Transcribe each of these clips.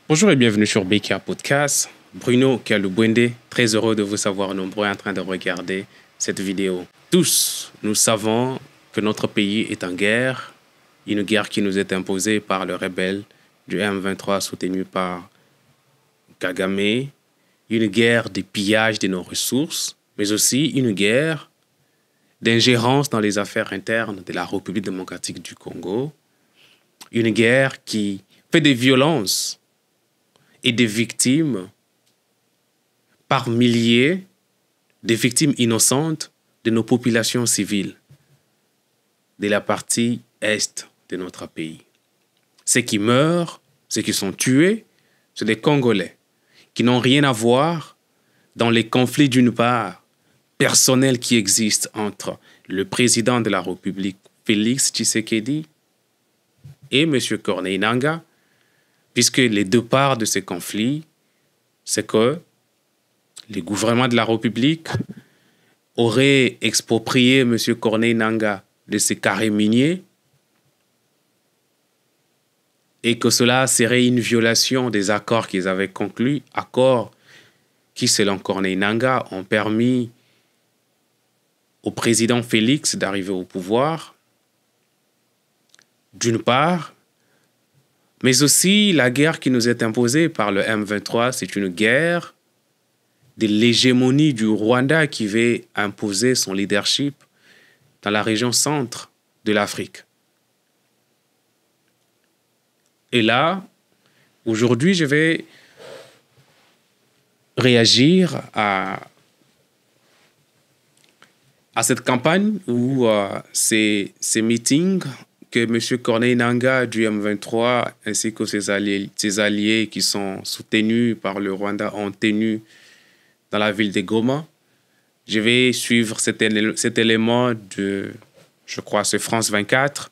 Bonjour et bienvenue sur BK Podcast. Bruno Kalubwende, très heureux de vous savoir nombreux en train de regarder cette vidéo. Tous, nous savons que notre pays est en guerre, une guerre qui nous est imposée par le rebelle du M23 soutenu par Kagame, une guerre de pillage de nos ressources, mais aussi une guerre d'ingérence dans les affaires internes de la République démocratique du Congo, une guerre qui fait des violences et des victimes par milliers, des victimes innocentes de nos populations civiles de la partie est de notre pays. Ceux qui meurent, ceux qui sont tués, c'est des Congolais qui n'ont rien à voir dans les conflits d'une part personnels qui existent entre le président de la République, Félix Tshisekedi, et M. Corneille Nangaa, puisque les deux parts de ces conflits, c'est que le gouvernement de la République aurait exproprié M. Corneille Nangaa de ses carrés miniers et que cela serait une violation des accords qu'ils avaient conclus, accords qui, selon Corneille Nangaa, ont permis au président Félix d'arriver au pouvoir, d'une part, mais aussi la guerre qui nous est imposée par le M23, c'est une guerre de l'hégémonie du Rwanda qui veut imposer son leadership dans la région centre de l'Afrique. Et là, aujourd'hui, je vais réagir à cette campagne ou ces meetings que M. Corneille Nangaa du M23 ainsi que ses alliés qui sont soutenus par le Rwanda ont tenu dans la ville de Goma. Je vais suivre cet élément de, je crois, c'est France 24,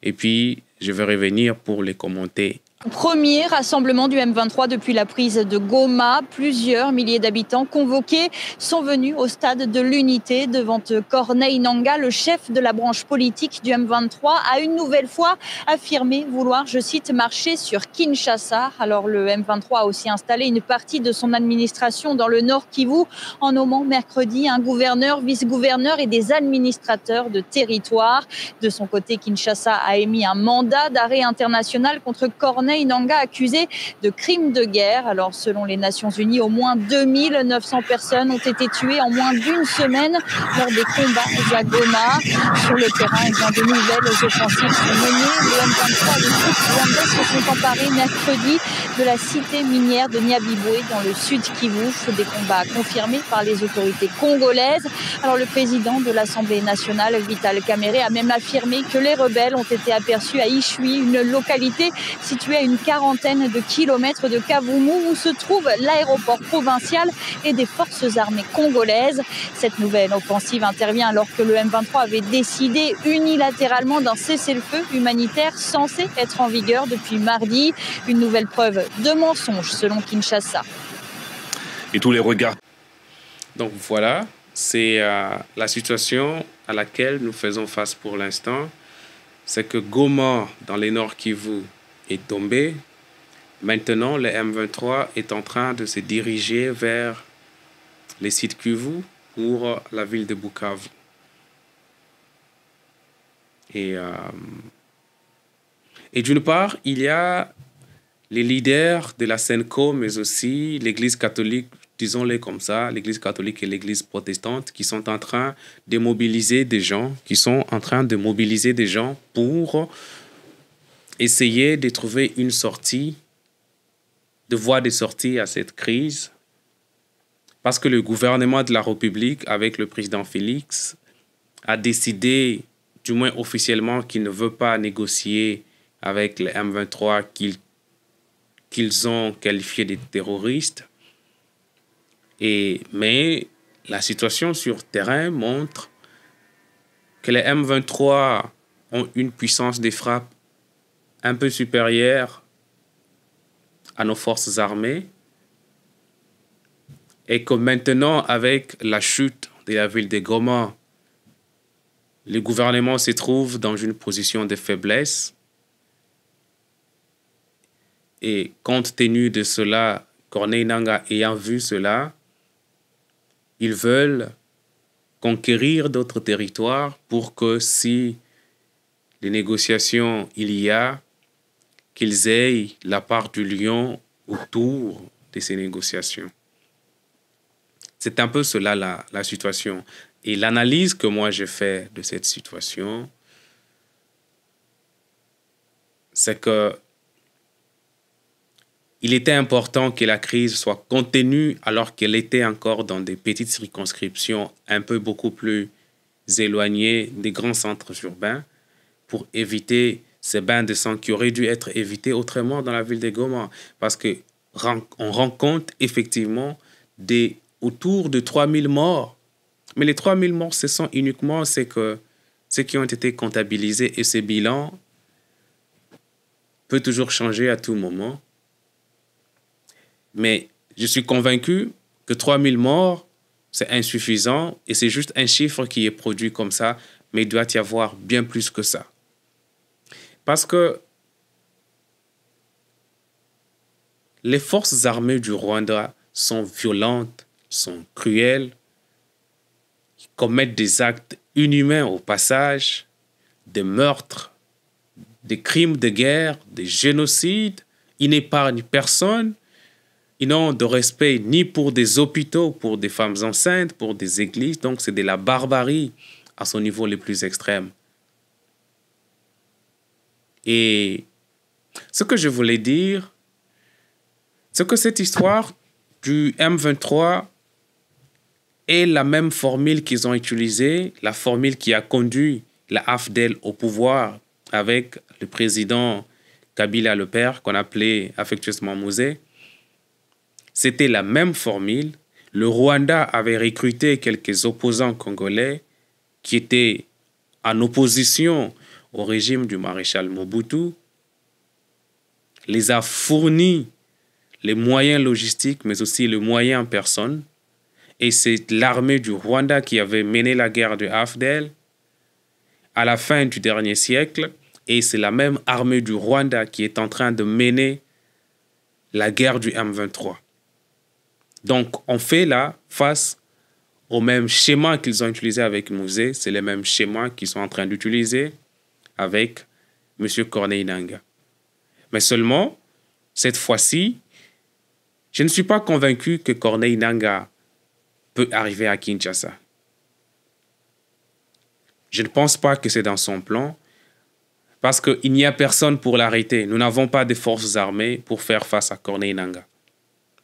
et puis je vais revenir pour les commenter. Premier rassemblement du M23 depuis la prise de Goma. Plusieurs milliers d'habitants convoqués sont venus au stade de l'Unité devant Corneille Nangaa. Le chef de la branche politique du M23 a une nouvelle fois affirmé vouloir, je cite, marcher sur Kinshasa. Alors le M23 a aussi installé une partie de son administration dans le Nord Kivu en nommant mercredi un gouverneur, vice-gouverneur et des administrateurs de territoire. De son côté, Kinshasa a émis un mandat d'arrêt international contre Corneille Nangaa accusé de crimes de guerre. Alors, selon les Nations Unies, au moins 2900 personnes ont été tuées en moins d'une semaine lors des combats à Goma. Sur le terrain, de nouvelles offensives sont menées. Le M23 et les troupes rwandaises se sont emparés mercredi de la cité minière de Nyabibwe dans le sud Kivu. C'est des combats confirmés par les autorités congolaises. Alors, le président de l'Assemblée nationale, Vital Kamerhe, a même affirmé que les rebelles ont été aperçus à Ishui, une localité située à une quarantaine de kilomètres de Kavumu où se trouve l'aéroport provincial et des forces armées congolaises. Cette nouvelle offensive intervient alors que le M23 avait décidé unilatéralement d'un cessez-le-feu humanitaire censé être en vigueur depuis mardi. Une nouvelle preuve de mensonge selon Kinshasa. Et tous les regards. Donc voilà, c'est la situation à laquelle nous faisons face pour l'instant. C'est que Goma, dans les Nord Kivu, est tombé. Maintenant, le M23 est en train de se diriger vers les sites Kivu pour la ville de Bukavu. Et d'une part, il y a les leaders de la SENCO, mais aussi l'Église catholique, disons-les comme ça, l'Église catholique et l'Église protestante, qui sont en train de mobiliser des gens, pour essayer de trouver une sortie, de voie de sortie à cette crise, parce que le gouvernement de la République, avec le président Félix, a décidé, du moins officiellement, qu'il ne veut pas négocier avec les M23 qu'ils ont qualifiés de terroristes. Mais la situation sur terrain montre que les M23 ont une puissance de frappe un peu supérieure à nos forces armées et que maintenant, avec la chute de la ville de Goma, le gouvernement se trouve dans une position de faiblesse Et compte tenu de cela, Corneille Nangaa ayant vu cela, ils veulent conquérir d'autres territoires pour que si les négociations il y a, qu'ils aient la part du lion autour de ces négociations. C'est un peu cela la situation. Et l'analyse que moi j'ai faite de cette situation, c'est que il était important que la crise soit contenue alors qu'elle était encore dans des petites circonscriptions un peu beaucoup plus éloignées des grands centres urbains pour éviter ces bains de sang qui auraient dû être évités autrement dans la ville de Goma. Parce qu'on rend compte effectivement autour de 3000 morts. Mais les 3000 morts, ce sont uniquement ceux qui ont été comptabilisés et ce bilan peut toujours changer à tout moment. Mais je suis convaincu que 3000 morts, c'est insuffisant et c'est juste un chiffre qui est produit comme ça, mais il doit y avoir bien plus que ça. Parce que les forces armées du Rwanda sont violentes, sont cruelles, commettent des actes inhumains au passage, des meurtres, des crimes de guerre, des génocides. Ils n'épargnent personne. Ils n'ont de respect ni pour des hôpitaux, pour des femmes enceintes, pour des églises. Donc, c'est de la barbarie à son niveau le plus extrême. Et ce que je voulais dire, c'est que cette histoire du M23 est la même formule qu'ils ont utilisée, la formule qui a conduit la AFDEL au pouvoir avec le président Kabila le père, qu'on appelait affectueusement Mouzé. C'était la même formule. Le Rwanda avait recruté quelques opposants congolais qui étaient en opposition au régime du maréchal Mobutu, les a fourni les moyens logistiques, mais aussi les moyens en personne. Et c'est l'armée du Rwanda qui avait mené la guerre de AFDEL à la fin du dernier siècle. Et c'est la même armée du Rwanda qui est en train de mener la guerre du M23. Donc, on fait là face au même schéma qu'ils ont utilisé avec Mouzé. C'est le même schéma qu'ils sont en train d'utiliser avec M. Corneille Nangaa. Mais seulement, cette fois-ci, je ne suis pas convaincu que Corneille Nangaa peut arriver à Kinshasa. Je ne pense pas que c'est dans son plan, parce qu'il n'y a personne pour l'arrêter. Nous n'avons pas de forces armées pour faire face à Corneille Nangaa.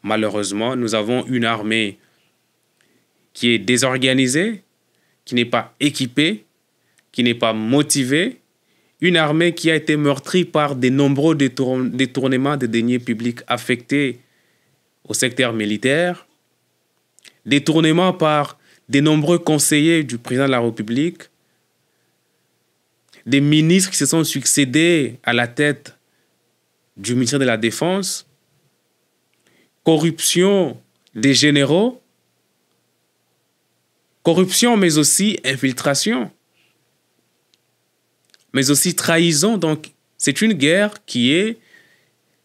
Malheureusement, nous avons une armée qui est désorganisée, qui n'est pas équipée, qui n'est pas motivée, une armée qui a été meurtrie par de nombreux détournements de deniers publics affectés au secteur militaire, détournements par de nombreux conseillers du président de la République, des ministres qui se sont succédés à la tête du ministère de la Défense, corruption des généraux, corruption mais aussi infiltration, mais aussi trahison. Donc, c'est une guerre qui est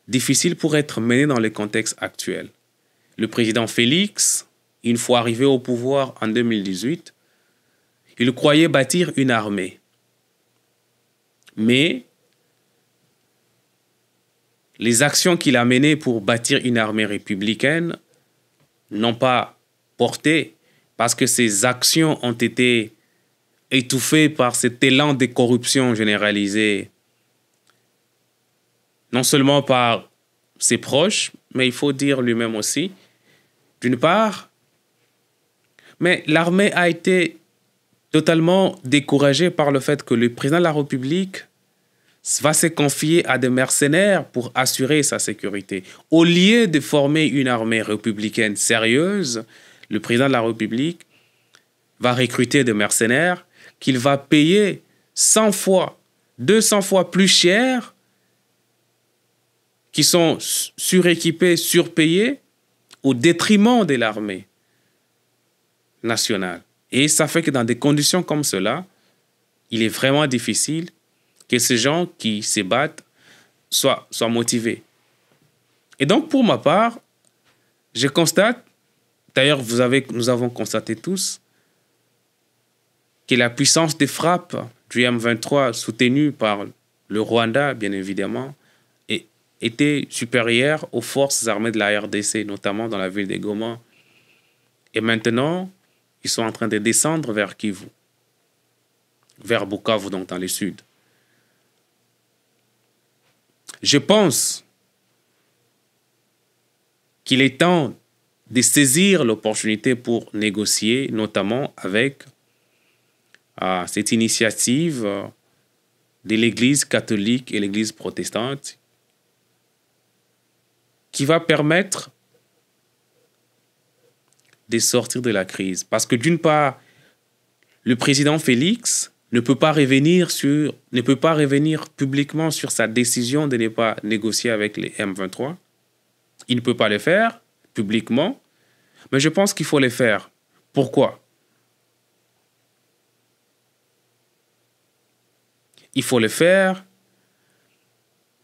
difficile pour être menée dans le contexte actuel. Le président Félix, une fois arrivé au pouvoir en 2018, il croyait bâtir une armée. Mais les actions qu'il a menées pour bâtir une armée républicaine n'ont pas porté parce que ces actions ont été étouffées par cet élan de corruption généralisée, non seulement par ses proches, mais il faut dire lui-même aussi, d'une part, mais l'armée a été totalement découragée par le fait que le président de la République va se confier à des mercenaires pour assurer sa sécurité. Au lieu de former une armée républicaine sérieuse, le président de la République va recruter des mercenaires qu'il va payer 100 fois, 200 fois plus cher, qui sont suréquipés, surpayés, au détriment de l'armée nationale. Et ça fait que dans des conditions comme cela, il est vraiment difficile que ces gens qui se battent soient motivés. Et donc, pour ma part, je constate, d'ailleurs, nous avons constaté tous, que la puissance des frappes du M23, soutenue par le Rwanda, bien évidemment, était supérieure aux forces armées de la RDC, notamment dans la ville de Goma. Et maintenant, ils sont en train de descendre vers Kivu, vers Bukavu, donc dans le sud. Je pense qu'il est temps de saisir l'opportunité pour négocier, notamment avec cette initiative de l'Église catholique et l'Église protestante qui va permettre de sortir de la crise. Parce que d'une part, le président Félix ne peut pas revenir publiquement sur sa décision de ne pas négocier avec les M23. Il ne peut pas le faire publiquement, mais je pense qu'il faut le faire. Pourquoi? Il faut le faire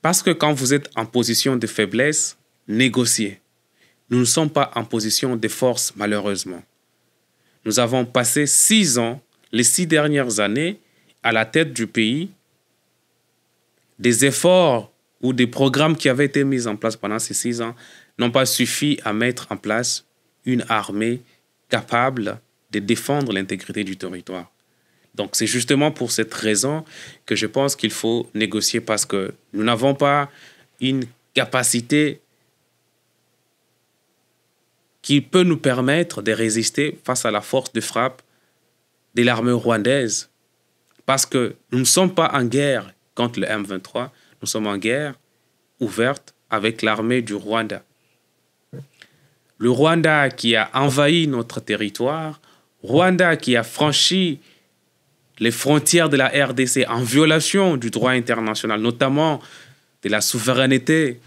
parce que quand vous êtes en position de faiblesse, négociez. Nous ne sommes pas en position de force, malheureusement. Nous avons passé 6 ans, les 6 dernières années, à la tête du pays. Des efforts ou des programmes qui avaient été mis en place pendant ces 6 ans n'ont pas suffi à mettre en place une armée capable de défendre l'intégrité du territoire. Donc, c'est justement pour cette raison que je pense qu'il faut négocier parce que nous n'avons pas une capacité qui peut nous permettre de résister face à la force de frappe de l'armée rwandaise. Parce que nous ne sommes pas en guerre contre le M23, nous sommes en guerre ouverte avec l'armée du Rwanda. Le Rwanda qui a envahi notre territoire, Rwanda qui a franchi les frontières de la RDC en violation du droit international, notamment de la souveraineté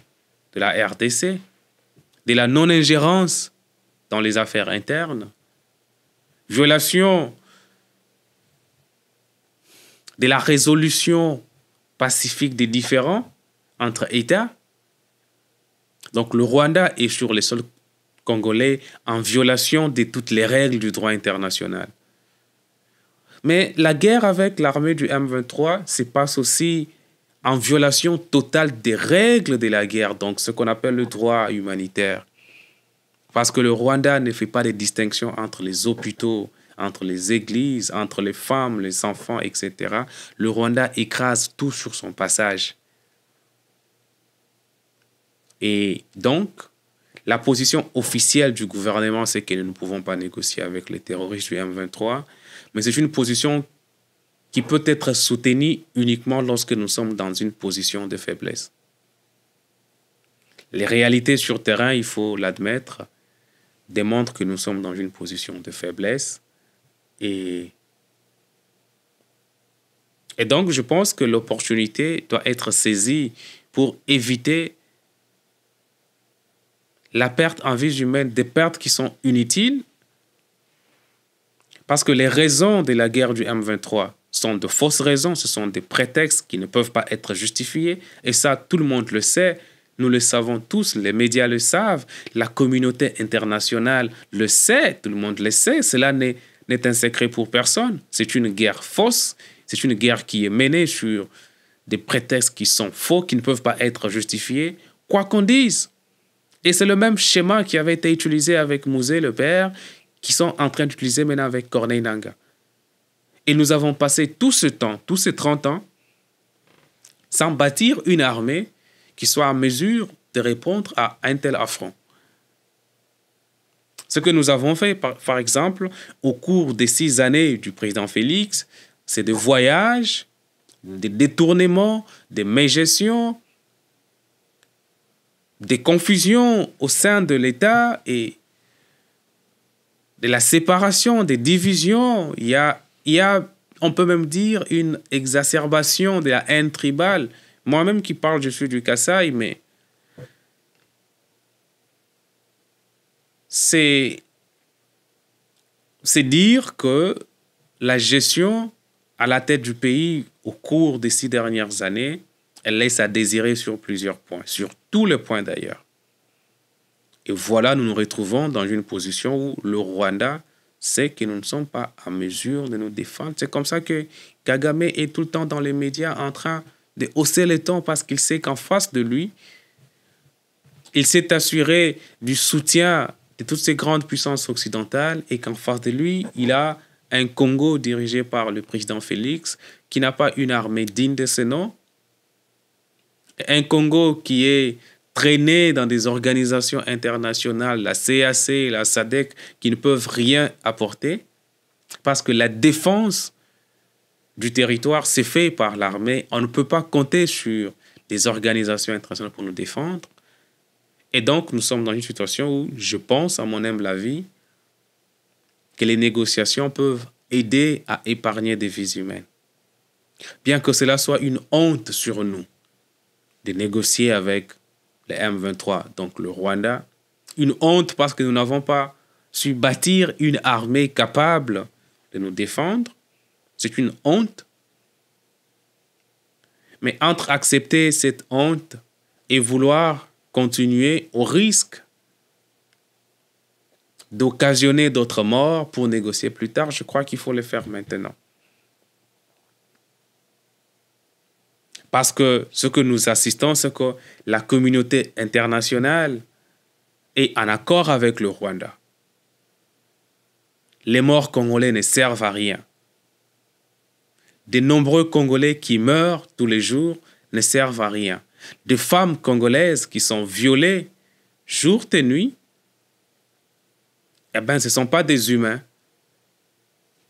de la RDC, de la non-ingérence dans les affaires internes, violation de la résolution pacifique des différends entre États. Donc le Rwanda est sur le sol congolais en violation de toutes les règles du droit international. Mais la guerre avec l'armée du M23 se passe aussi en violation totale des règles de la guerre, donc ce qu'on appelle le droit humanitaire. Parce que le Rwanda ne fait pas de distinction entre les hôpitaux, entre les églises, entre les femmes, les enfants, etc. Le Rwanda écrase tout sur son passage. Et donc, la position officielle du gouvernement, c'est que nous ne pouvons pas négocier avec les terroristes du M23, mais c'est une position qui peut être soutenue uniquement lorsque nous sommes dans une position de faiblesse. Les réalités sur terrain, il faut l'admettre, démontrent que nous sommes dans une position de faiblesse. Et donc, je pense que l'opportunité doit être saisie pour éviter la perte en vies humaines, des pertes qui sont inutiles, parce que les raisons de la guerre du M23 sont de fausses raisons, ce sont des prétextes qui ne peuvent pas être justifiés, et ça, tout le monde le sait, nous le savons tous, les médias le savent, la communauté internationale le sait, tout le monde le sait, cela n'est un secret pour personne. C'est une guerre fausse, c'est une guerre qui est menée sur des prétextes qui sont faux, qui ne peuvent pas être justifiés, quoi qu'on dise. Et c'est le même schéma qui avait été utilisé avec Mouzé, le père, qui sont en train d'utiliser maintenant avec Corneille Nangaa. Et nous avons passé tout ce temps, tous ces 30 ans, sans bâtir une armée qui soit en mesure de répondre à un tel affront. Ce que nous avons fait, par exemple, au cours des 6 années du président Félix, c'est des voyages, des détournements, des mégestions, des confusions au sein de l'État et de la séparation, des divisions. Il y a, on peut même dire, une exacerbation de la haine tribale. Moi-même qui parle, je suis du Kasaï, mais c'est dire que la gestion à la tête du pays au cours des 6 dernières années, elle laisse à désirer sur plusieurs points, sur tous les points d'ailleurs. Et voilà, nous nous retrouvons dans une position où le Rwanda sait que nous ne sommes pas en mesure de nous défendre. C'est comme ça que Kagame est tout le temps dans les médias en train de hausser les tons parce qu'il sait qu'en face de lui, il s'est assuré du soutien de toutes ces grandes puissances occidentales et qu'en face de lui, il a un Congo dirigé par le président Félix qui n'a pas une armée digne de ce nom, un Congo qui est traîné dans des organisations internationales, la CAC, la SADC, qui ne peuvent rien apporter, parce que la défense du territoire, c'est fait par l'armée. On ne peut pas compter sur des organisations internationales pour nous défendre. Et donc, nous sommes dans une situation où je pense, à mon humble avis, que les négociations peuvent aider à épargner des vies humaines. Bien que cela soit une honte sur nous de négocier avec le M23, donc le Rwanda, une honte parce que nous n'avons pas su bâtir une armée capable de nous défendre. C'est une honte. Mais entre accepter cette honte et vouloir continuer au risque d'occasionner d'autres morts pour négocier plus tard, je crois qu'il faut le faire maintenant. Parce que ce que nous assistons, c'est que la communauté internationale est en accord avec le Rwanda. Les morts congolais ne servent à rien. De nombreux Congolais qui meurent tous les jours ne servent à rien. Des femmes congolaises qui sont violées jour et nuit, eh bien, ce ne sont pas des humains.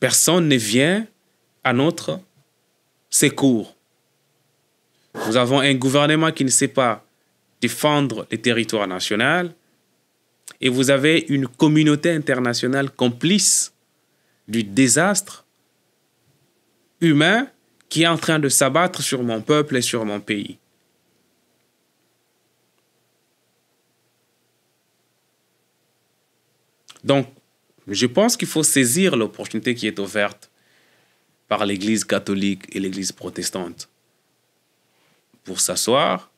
Personne ne vient à notre secours. Nous avons un gouvernement qui ne sait pas défendre le territoire national et vous avez une communauté internationale complice du désastre humain qui est en train de s'abattre sur mon peuple et sur mon pays. Donc, je pense qu'il faut saisir l'opportunité qui est offerte par l'Église catholique et l'Église protestante pour s'asseoir,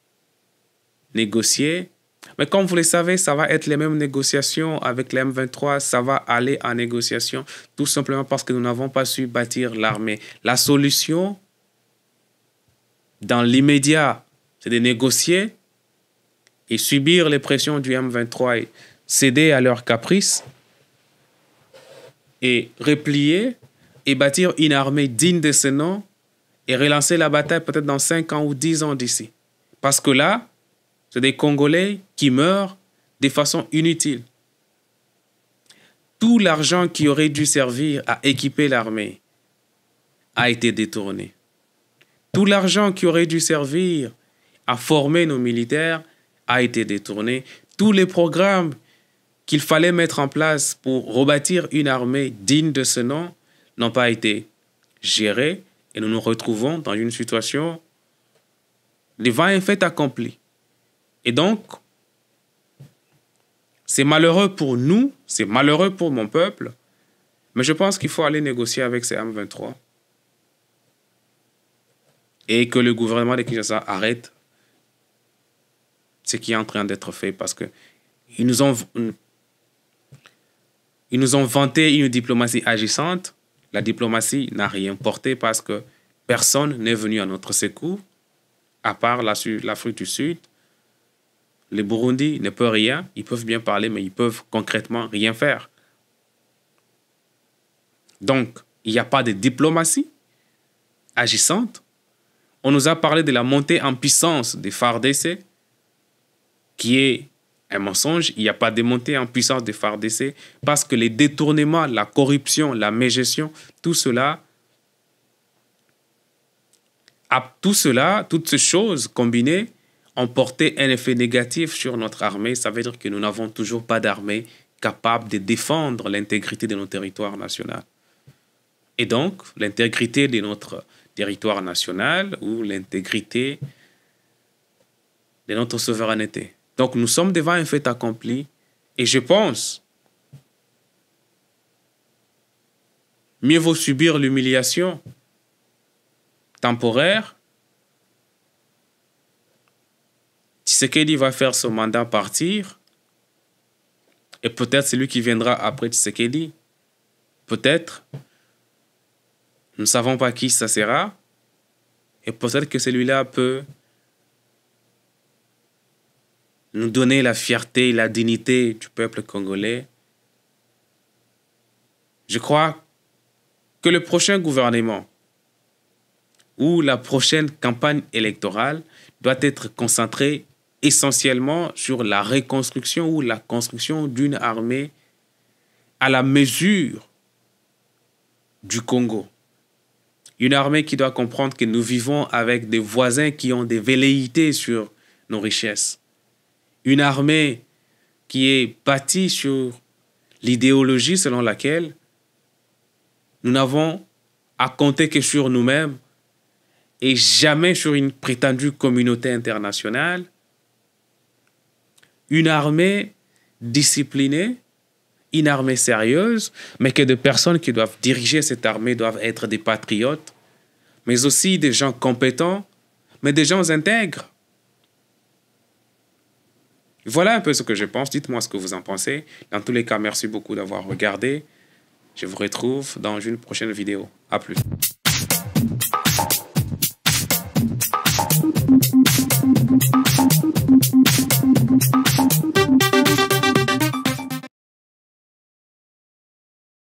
négocier. Mais comme vous le savez, ça va être les mêmes négociations avec les M23, ça va aller en négociation, tout simplement parce que nous n'avons pas su bâtir l'armée. La solution, dans l'immédiat, c'est de négocier et subir les pressions du M23 et céder à leurs caprices et replier et bâtir une armée digne de ce nom et relancer la bataille peut-être dans 5 ans ou 10 ans d'ici. Parce que là, c'est des Congolais qui meurent de façon inutile. Tout l'argent qui aurait dû servir à équiper l'armée a été détourné. Tout l'argent qui aurait dû servir à former nos militaires a été détourné. Tous les programmes qu'il fallait mettre en place pour rebâtir une armée digne de ce nom n'ont pas été gérés. Et nous nous retrouvons dans une situation devant un fait accompli. Et donc, c'est malheureux pour nous, c'est malheureux pour mon peuple, mais je pense qu'il faut aller négocier avec ces M23 et que le gouvernement de Kinshasa arrête ce qui est en train d'être fait parce que ils nous ont vanté une diplomatie agissante. La diplomatie n'a rien porté parce que personne n'est venu à notre secours, à part l'Afrique du Sud. Le Burundi ne peut rien. Ils peuvent bien parler, mais ils peuvent concrètement rien faire. Donc, il n'y a pas de diplomatie agissante. On nous a parlé de la montée en puissance des FARDC, qui est un mensonge. Il n'y a pas de montée en puissance des FARDC parce que les détournements, la corruption, la mégestion, toutes ces choses combinées ont porté un effet négatif sur notre armée. Ça veut dire que nous n'avons toujours pas d'armée capable de défendre l'intégrité de nos territoires nationaux. Et donc, l'intégrité de notre territoire national ou l'intégrité de notre souveraineté. Donc, nous sommes devant un fait accompli et je pense mieux vaut subir l'humiliation temporaire. Tshisekedi va faire son mandat partir Et peut-être celui qui viendra après Tshisekedi. Peut-être. Nous ne savons pas qui ça sera. Et peut-être que celui-là peut nous donner la fierté et la dignité du peuple congolais. Je crois que le prochain gouvernement ou la prochaine campagne électorale doit être concentrée essentiellement sur la reconstruction ou la construction d'une armée à la mesure du Congo. Une armée qui doit comprendre que nous vivons avec des voisins qui ont des velléités sur nos richesses. Une armée qui est bâtie sur l'idéologie selon laquelle nous n'avons à compter que sur nous-mêmes et jamais sur une prétendue communauté internationale. Une armée disciplinée, une armée sérieuse, mais que des personnes qui doivent diriger cette armée doivent être des patriotes, mais aussi des gens compétents, mais des gens intègres. Voilà un peu ce que je pense. Dites-moi ce que vous en pensez. Dans tous les cas, merci beaucoup d'avoir regardé. Je vous retrouve dans une prochaine vidéo. À plus.